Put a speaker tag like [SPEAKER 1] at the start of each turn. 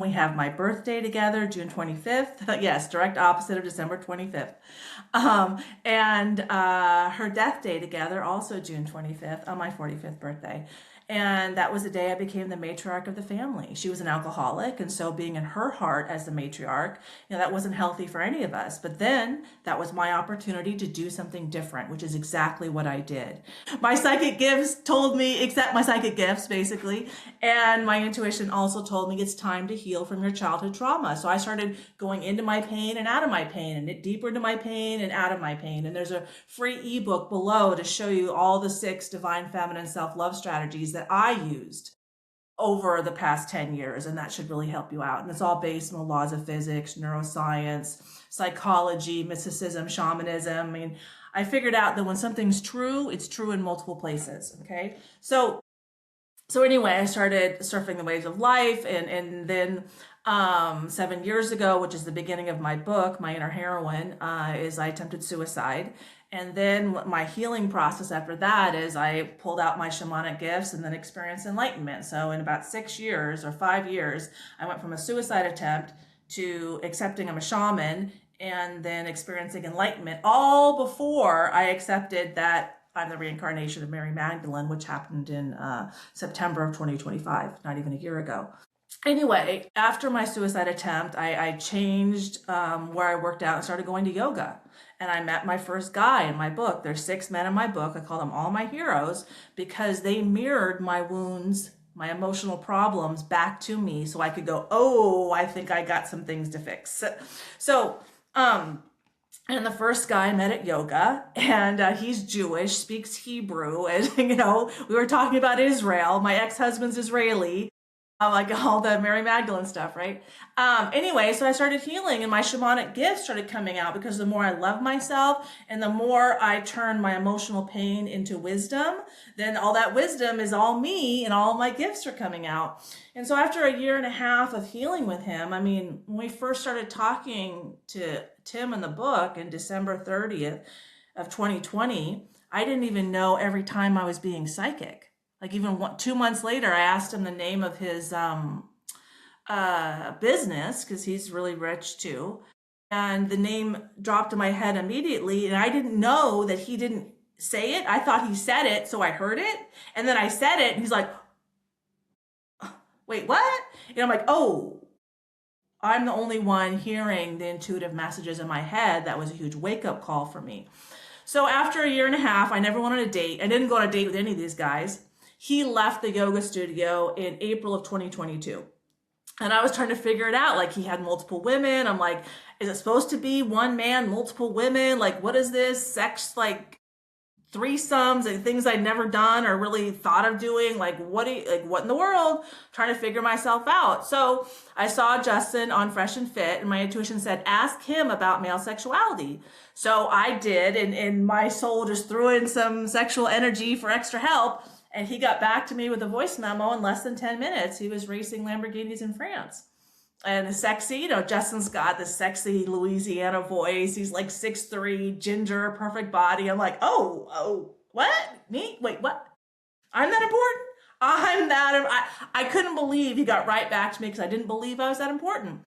[SPEAKER 1] We have my birthday together, June 25th. Yes, direct opposite of December 25th. And her death day together, also June 25th, on my 45th birthday. And that was the day I became the matriarch of the family. She was an alcoholic, and so being in her heart as the matriarch, that wasn't healthy for any of us. But then that was my opportunity to do something different, which is exactly what I did. My psychic gifts told me, except my psychic gifts, basically, and my intuition also told me it's time to heal from your childhood trauma. So I started going into my pain and out of my pain, and deeper into my pain and out of my pain. And there's a free ebook below to show you all the 6 divine feminine self-love strategies that I used over the past 10 years, and that should really help you out. And it's all based on the laws of physics, neuroscience, psychology, mysticism, shamanism. I mean, I figured out that when something's true, it's true in multiple places, okay? So anyway, I started surfing the waves of life, and then 7 years ago, which is the beginning of my book, My Inner Heroine, is I attempted suicide. And then my healing process after that is I pulled out my shamanic gifts and then experienced enlightenment. So in about 6 years or 5 years, I went from a suicide attempt to accepting I'm a shaman and then experiencing enlightenment, all before I accepted that I'm the reincarnation of Mary Magdalene, which happened in September of 2025, not even a year ago. Anyway, after my suicide attempt, I changed where I worked out and started going to yoga. And I met my first guy in my book. There's 6 men in my book. I call them all my heroes because they mirrored my wounds, my emotional problems back to me so I could go, oh, I think I got some things to fix. So, and the first guy I met at yoga, and he's Jewish, speaks Hebrew, and we were talking about Israel. My ex-husband's Israeli, like all the Mary Magdalene stuff, right? Anyway, so I started healing, and my shamanic gifts started coming out because the more I love myself and the more I turn my emotional pain into wisdom, then all that wisdom is all me, and all my gifts are coming out. And so after a year and a half of healing with him, I mean, when we first started talking to Tim in the book in December 30th of 2020, I didn't even know every time I was being psychic. Like even 2 months later, I asked him the name of his business because he's really rich too. And the name dropped in my head immediately. And I didn't know that he didn't say it. I thought he said it, so I heard it. And then I said it, and he's like, wait, what? And I'm like, oh, I'm the only one hearing the intuitive messages in my head. That was a huge wake-up call for me. So after a year and a half, I never went on a date. I didn't go on a date with any of these guys. He left the yoga studio in April of 2022. And I was trying to figure it out. Like, he had multiple women. I'm like, is it supposed to be one man, multiple women? Like, what is this? Sex, like threesomes and things I'd never done or really thought of doing. Like, what in the world? Trying to figure myself out. So I saw Justin on Fresh and Fit, and my intuition said, ask him about male sexuality. So I did, and my soul just threw in some sexual energy for extra help. And he got back to me with a voice memo in less than 10 minutes. He was racing Lamborghinis in France. And sexy, Justin's got this sexy Louisiana voice. He's like 6'3", ginger, perfect body. I'm like, oh, what? Me? Wait, what? I'm that important? I couldn't believe he got right back to me because I didn't believe I was that important.